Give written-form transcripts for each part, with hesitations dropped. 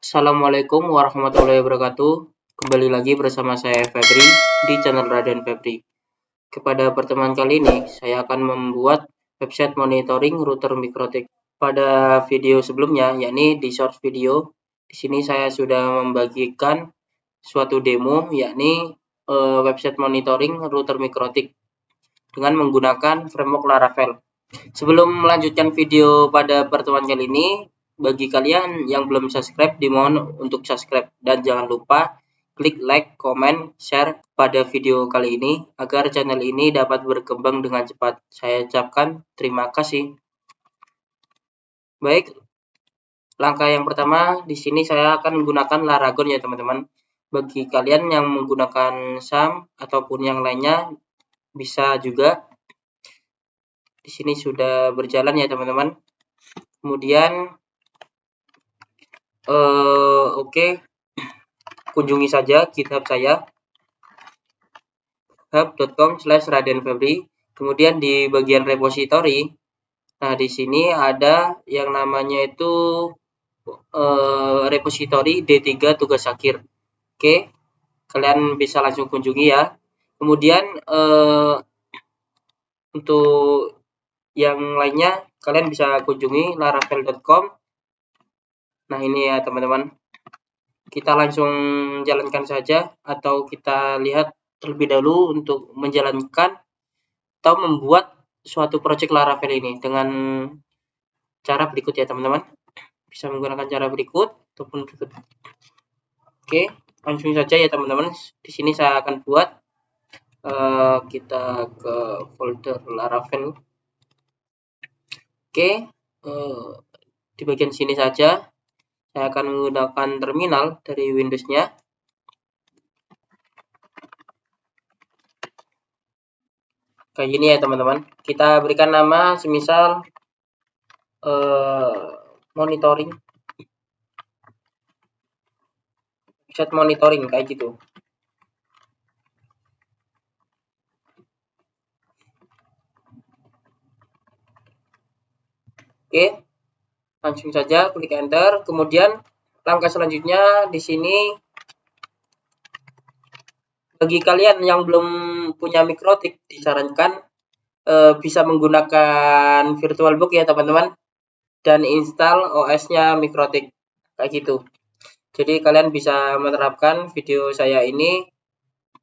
Assalamualaikum warahmatullahi wabarakatuh. Kembali lagi bersama saya Febri di channel Raden Febri. Kepada pertemuan kali ini, saya akan membuat website monitoring router Mikrotik. Pada video sebelumnya, yakni di short video, di sini saya sudah membagikan suatu demo, yakni website monitoring router Mikrotik dengan menggunakan framework Laravel. Sebelum melanjutkan video pada pertemuan kali ini, bagi kalian yang belum subscribe, dimohon untuk subscribe. Dan jangan lupa klik like, comment, share pada video kali ini agar channel ini dapat berkembang dengan cepat. Saya ucapkan terima kasih. Baik, langkah yang pertama di sini saya akan menggunakan Laragon ya teman-teman. Bagi kalian yang menggunakan SAM ataupun yang lainnya bisa juga. Di sini sudah berjalan ya teman-teman. Kemudian oke, kunjungi saja GitHub saya, hub.com/radenfebri. Kemudian di bagian repository, nah di sini ada yang namanya itu repository D3 tugas akhir. Oke, kalian bisa langsung kunjungi ya. Kemudian untuk yang lainnya kalian bisa kunjungi laravel.com. Nah ini ya teman-teman, kita langsung jalankan saja atau kita lihat terlebih dahulu untuk menjalankan atau membuat suatu project Laravel ini dengan cara berikut ya teman-teman. Bisa menggunakan cara berikut ataupun berikut. Oke, langsung saja ya teman-teman. Di sini saya akan buat kita ke folder Laravel. Oke, di bagian sini saja saya akan menggunakan terminal dari Windows-nya. Kayak gini ya teman-teman. Kita berikan nama semisal monitoring, website monitoring kayak gitu. Oke, langsung saja klik enter. Kemudian langkah selanjutnya di sini bagi kalian yang belum punya Mikrotik disarankan bisa menggunakan VirtualBox ya teman-teman, dan install OS-nya Mikrotik kayak gitu. Jadi kalian bisa menerapkan video saya ini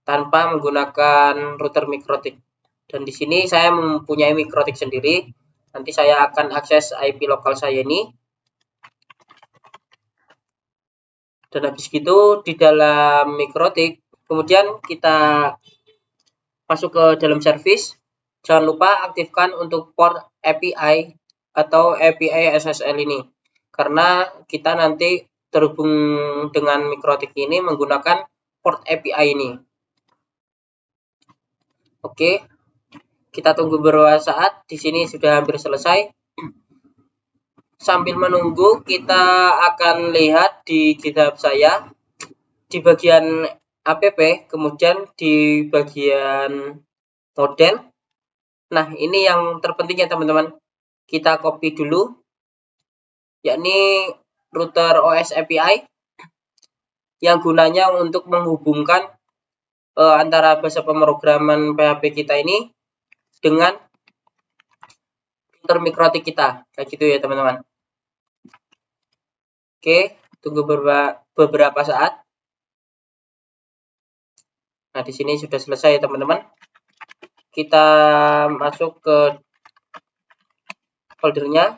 tanpa menggunakan router Mikrotik. Dan di sini saya mempunyai Mikrotik sendiri. Nanti saya akan akses IP lokal saya ini. Dan habis itu di dalam Mikrotik, kemudian kita masuk ke dalam service. Jangan lupa aktifkan untuk port API atau API SSL ini. Karena kita nanti terhubung dengan Mikrotik ini menggunakan port API ini. Oke. Kita tunggu beberapa saat. Di sini sudah hampir selesai. Sambil menunggu, kita akan lihat di GitHub saya di bagian app, kemudian di bagian model. Nah, ini yang terpenting ya teman-teman. Kita copy dulu, yakni router OS API yang gunanya untuk menghubungkan antara bahasa pemrograman PHP kita ini dengan router Mikrotik kita, kayak gitu ya teman-teman. Oke, tunggu beberapa saat. Nah, di sini sudah selesai ya teman-teman. Kita masuk ke foldernya.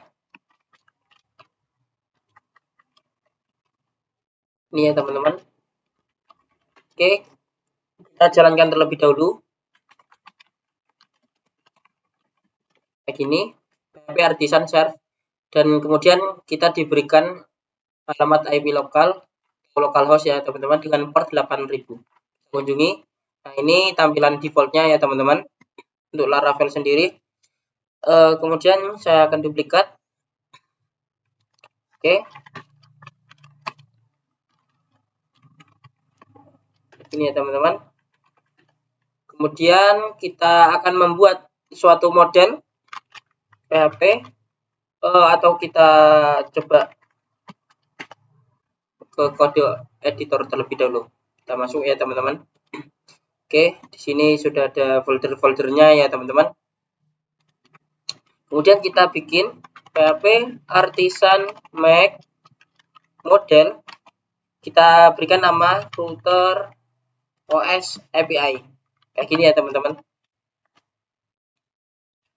Ini ya teman-teman. Oke, kita jalankan terlebih dahulu. Kayak gini, PHP artisan serve. Dan kemudian kita diberikan alamat IP lokal, localhost ya teman-teman, dengan port 8000. Kunjungi. Nah, ini tampilan defaultnya ya teman-teman untuk Laravel sendiri. Kemudian saya akan duplikat. Oke. Ini ya teman-teman. Kemudian kita akan membuat suatu model PHP atau kita coba ke kode editor terlebih dahulu. Kita masuk ya teman-teman. Oke, di sini sudah ada folder-foldernya ya teman-teman. Kemudian kita bikin PHP Artisan Make model. Kita berikan nama router OS API. Kayak gini ya teman-teman.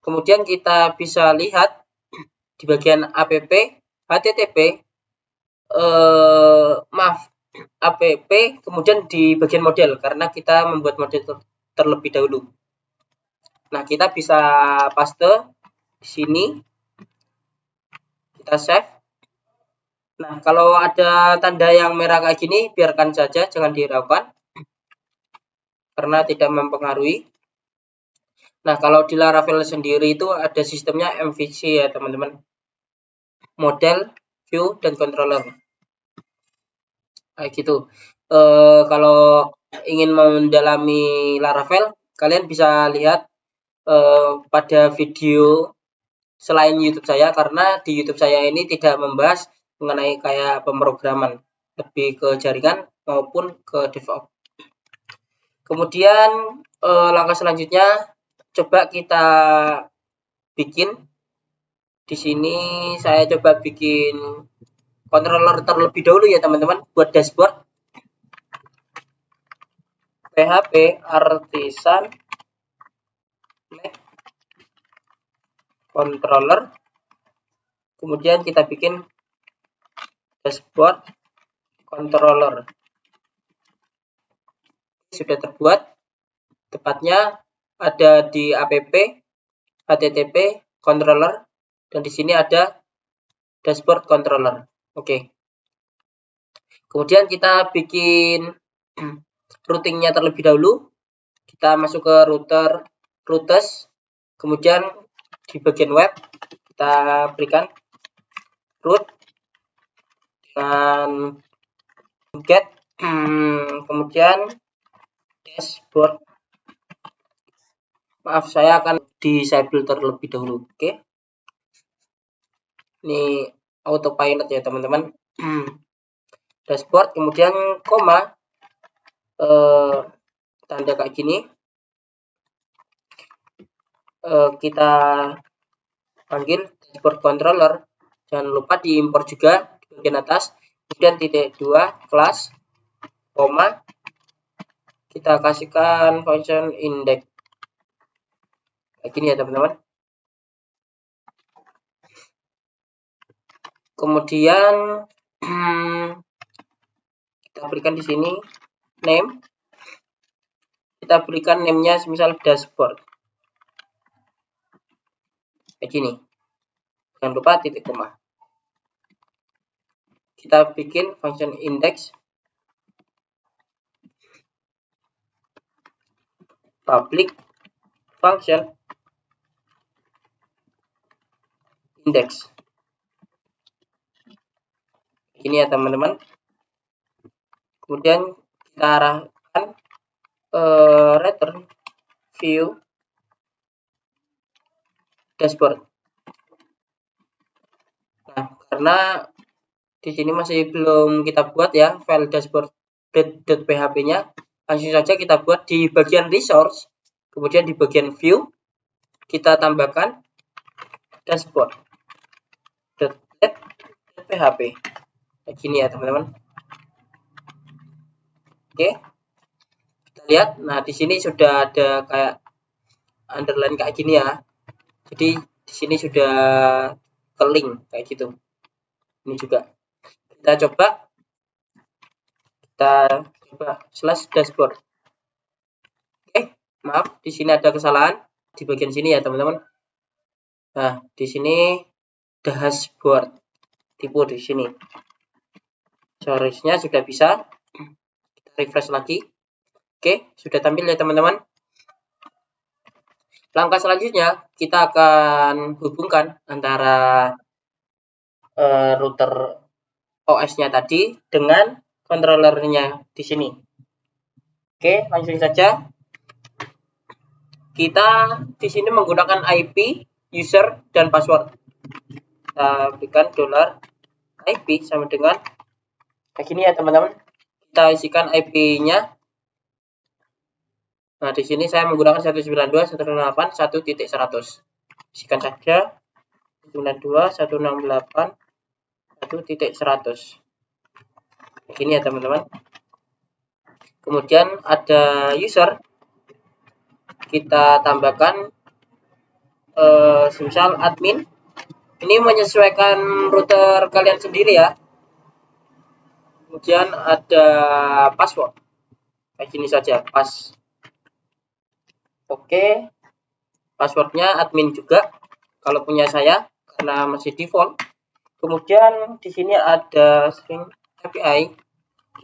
Kemudian kita bisa lihat di bagian app HTTP app kemudian di bagian model karena kita membuat model terlebih dahulu. Nah, kita bisa paste di sini. Kita save. Nah, kalau ada tanda yang merah kayak gini, biarkan saja, jangan dihiraukan karena tidak mempengaruhi. Nah, kalau di Laravel sendiri itu ada sistemnya MVC ya teman-teman. Model, view, dan controller. Kayak gitu. Kalau ingin mendalami Laravel, kalian bisa lihat pada video selain YouTube saya, karena di YouTube saya ini tidak membahas mengenai kayak pemrograman, lebih ke jaringan maupun ke DevOps. Kemudian langkah selanjutnya coba kita bikin. Di sini saya coba bikin controller terlebih dahulu ya teman-teman buat dashboard. PHP Artisan Make controller. Kemudian kita bikin dashboard controller. Sudah terbuat. Tepatnya ada di app HTTP controller dan di sini ada dashboard controller. Oke. Kemudian kita bikin routingnya terlebih dahulu. Kita masuk ke routers. Kemudian di bagian web kita berikan root dengan get, kemudian dashboard. Maaf, saya akan disable terlebih dahulu. Oke. Ini autopilot ya teman-teman. Dashboard, kemudian koma, tanda kayak gini. Kita panggil dashboard controller. Jangan lupa diimpor juga di bagian atas. Kemudian titik 2 kelas, koma, kita kasihkan function index. Kayak gini ya teman-teman. Kemudian kita berikan di sini name. Kita berikan name-nya semisal dashboard. Kayak gini. Jangan lupa titik koma. Kita bikin function index. Public function index. Ini ya teman-teman. Kemudian kita arahkan return view dashboard. Nah, karena di sini masih belum kita buat ya file dashboard.php-nya, langsung saja kita buat di bagian resource. Kemudian di bagian view kita tambahkan dashboard.php. Kayak gini ya teman-teman. Oke, kita lihat. Nah, di sini sudah ada kayak underline kayak gini ya. Jadi di sini sudah ke link kayak gitu. Ini juga kita coba slash dashboard. Oke, maaf, di sini ada kesalahan di bagian sini ya teman-teman. Nah, di sini dashboard tipe di sini. Seharusnya sudah bisa. Kita refresh lagi. Oke, sudah tampil ya teman-teman. Langkah selanjutnya kita akan hubungkan antara router OS-nya tadi dengan controllernya di sini. Oke, langsung saja. Kita di sini menggunakan IP, user, dan password. Kita berikan $IP sama dengan Kayak gini ya teman-teman. Kita isikan IP-nya. Nah, di sini saya menggunakan 192.168.1.100. Isikan saja 192.168.1.100. Begini ya teman-teman. Kemudian ada user, kita tambahkan misal admin. Ini menyesuaikan router kalian sendiri ya. Kemudian ada password, kayak gini saja, Oke, passwordnya admin juga kalau punya saya karena masih default. Kemudian di sini ada string API,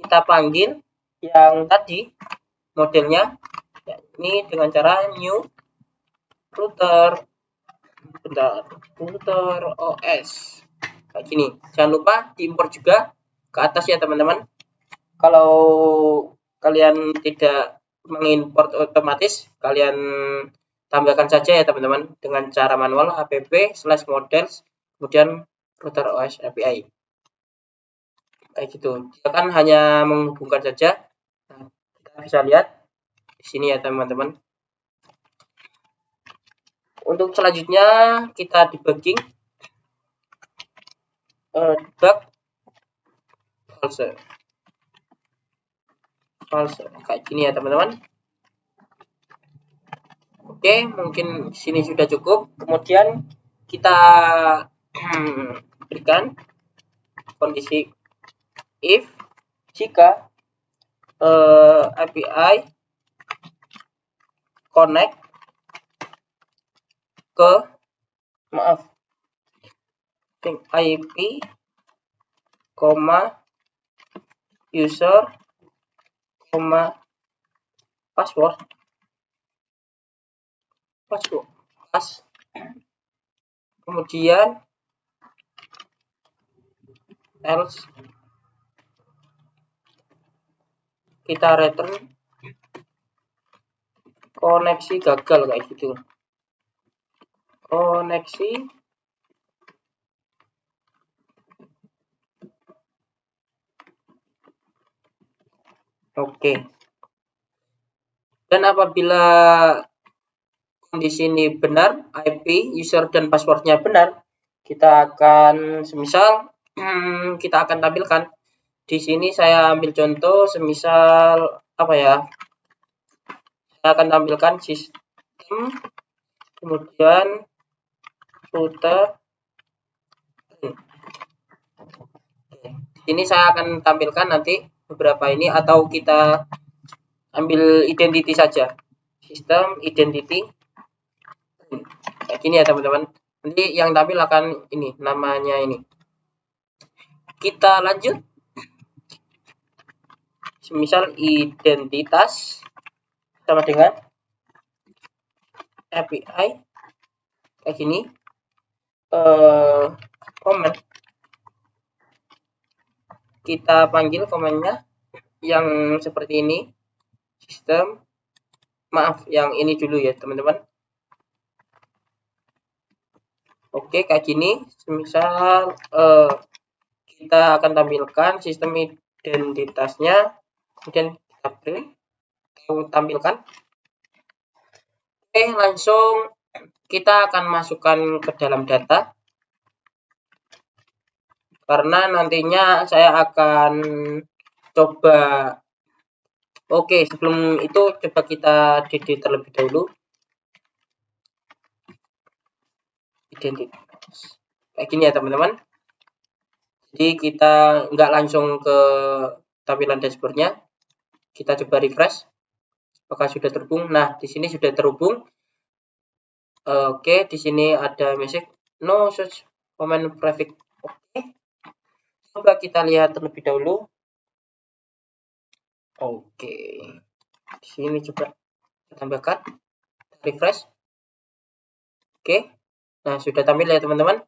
kita panggil yang tadi modelnya, ya, ini dengan cara new router OS kayak gini. Jangan lupa diimport juga ke atas ya teman-teman. Kalau kalian tidak mengimport otomatis, kalian tambahkan saja ya teman-teman dengan cara manual app/models kemudian router OS API. Kayak gitu. Dia kan hanya menghubungkan saja. Nah, kita bisa lihat di sini ya teman-teman. Untuk selanjutnya kita debugging, debug false kayak gini ya teman-teman. Oke, mungkin di sini sudah cukup. Kemudian kita berikan kondisi if jika API connect ke IP, user, password, kemudian else, kita return koneksi gagal kayak gitu. Koneksi oke. Dan apabila kondisi ini benar, IP, user, dan passwordnya benar, kita akan semisal kita akan tampilkan di sini. Saya ambil contoh semisal apa ya, saya akan tampilkan sistem kemudian router. Ini saya akan tampilkan nanti beberapa ini, atau kita ambil identity saja, sistem identity kayak gini ya teman-teman. Nanti yang tampil akan ini namanya ini. Kita lanjut, semisal identitas sama dengan API kayak gini, comment, kita panggil komennya yang seperti ini, sistem, maaf yang ini dulu ya teman-teman. Oke, kayak gini. Semisal kita akan tampilkan sistem identitasnya, kemudian kita print, tampilkan. Oke, langsung kita akan masukkan ke dalam data, karena nantinya saya akan coba. Oke, sebelum itu coba kita edit terlebih dahulu identitas kayak gini ya teman-teman. Jadi kita nggak langsung ke tampilan dashboardnya, kita coba refresh apakah sudah terhubung. Nah, di sini sudah terhubung. Oke, di sini ada message no such comment prefix. Oke, coba kita lihat terlebih dahulu. Oke, di sini coba kita tambahkan, refresh. Oke, nah sudah tampil ya teman-teman.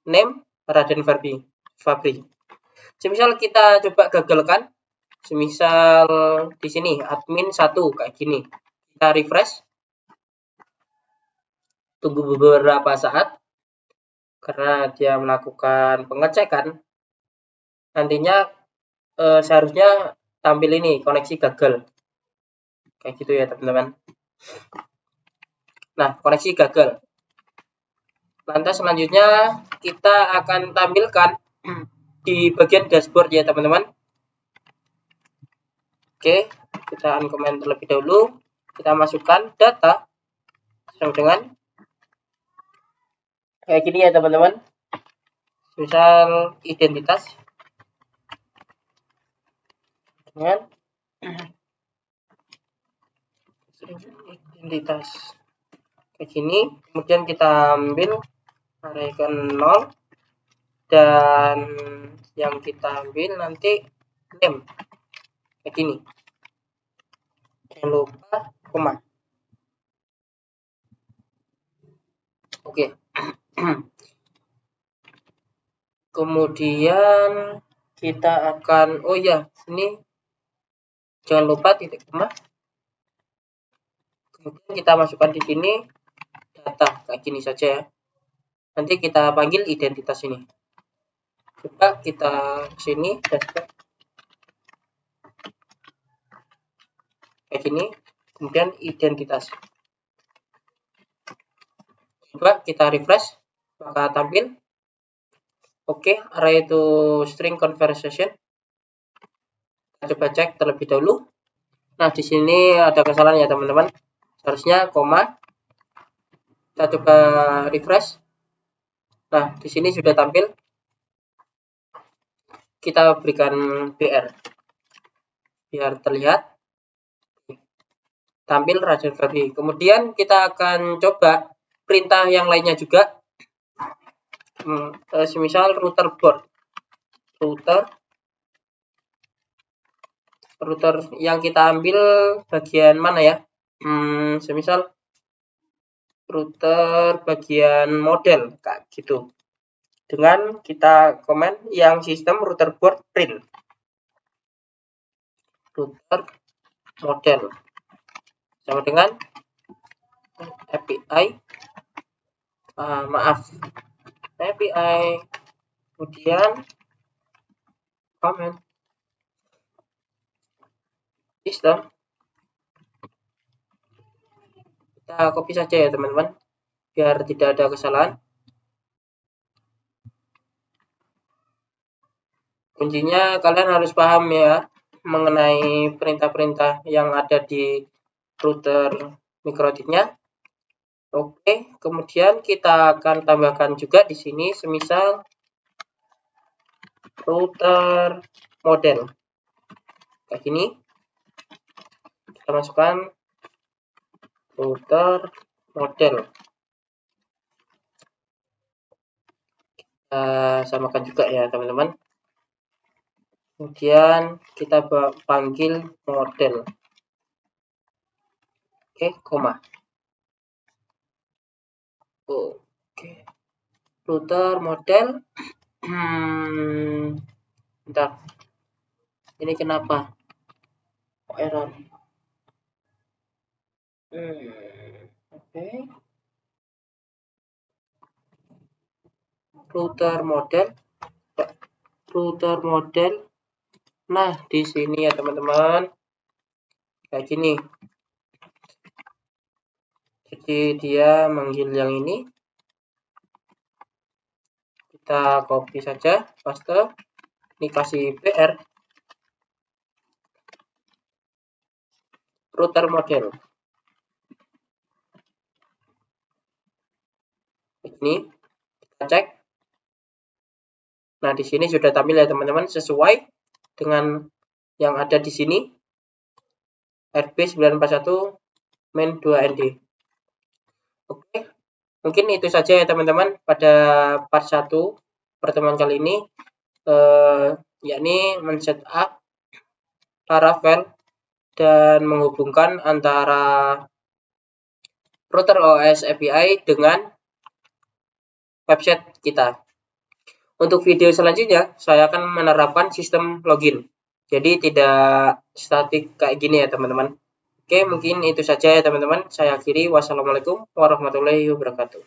Name Raden Fabri. Semisal kita coba gagalkan, semisal di sini admin 1 kayak gini, kita refresh, tunggu beberapa saat karena dia melakukan pengecekan. Nantinya seharusnya tampil ini koneksi gagal kayak gitu ya teman-teman. Nah, koneksi gagal. Lantas selanjutnya kita akan tampilkan di bagian dashboard ya teman-teman. Oke, kita uncomment terlebih dahulu. Kita masukkan data sama dengan kayak gini ya teman-teman. Misal identitas dengan identitas kayak gini. Kemudian kita ambil array ke 0 dan yang kita ambil nanti name kayak gini. Jangan lupa koma. Oke. Kemudian kita akan ini jangan lupa titik koma. Kemudian kita masukkan di sini data kayak gini saja ya. Nanti kita panggil identitas ini. Coba kita sini dashboard kayak gini. Kemudian identitas. Coba kita refresh, maka tampil. Oke, array to string conversation. Kita coba cek terlebih dahulu. Nah, di sini ada kesalahan ya teman-teman. Seharusnya koma. Kita coba refresh. Nah, di sini sudah tampil. Kita berikan BR biar terlihat. Tampil Raden Febri. Kemudian kita akan coba perintah yang lainnya juga. Semisal router board. Router yang kita ambil bagian mana ya? Semisal router bagian model kayak gitu. Dengan kita komen yang sistem router board print. Router model sama dengan API API kemudian comment sistem. Kita copy saja ya teman-teman biar tidak ada kesalahan. Kuncinya kalian harus paham ya mengenai perintah-perintah yang ada di router mikrotiknya. Oke, kemudian kita akan tambahkan juga di sini semisal router model kayak gini. Kita masukkan router model. Kita samakan juga ya teman-teman. Kemudian kita panggil model. Oke, koma. Oke. Router model. Bentar. Ini kenapa? Kok error? Oke. Router model. Nah, di sini ya teman-teman. Kayak gini. Jadi dia manggil yang ini. Kita copy saja, paste. Ini kasih PR. Router model. Ini kita cek. Nah, di sini sudah tampil ya teman-teman sesuai dengan yang ada di sini. RB941 main 2ND. Oke. Mungkin itu saja ya teman-teman pada part 1 pertemuan kali ini, yakni men-setup Laravel dan menghubungkan antara router OS API dengan website kita. Untuk video selanjutnya, saya akan menerapkan sistem login. Jadi tidak statik kayak gini ya teman-teman. Oke, mungkin itu saja ya teman-teman. Saya akhiri. Wassalamualaikum warahmatullahi wabarakatuh.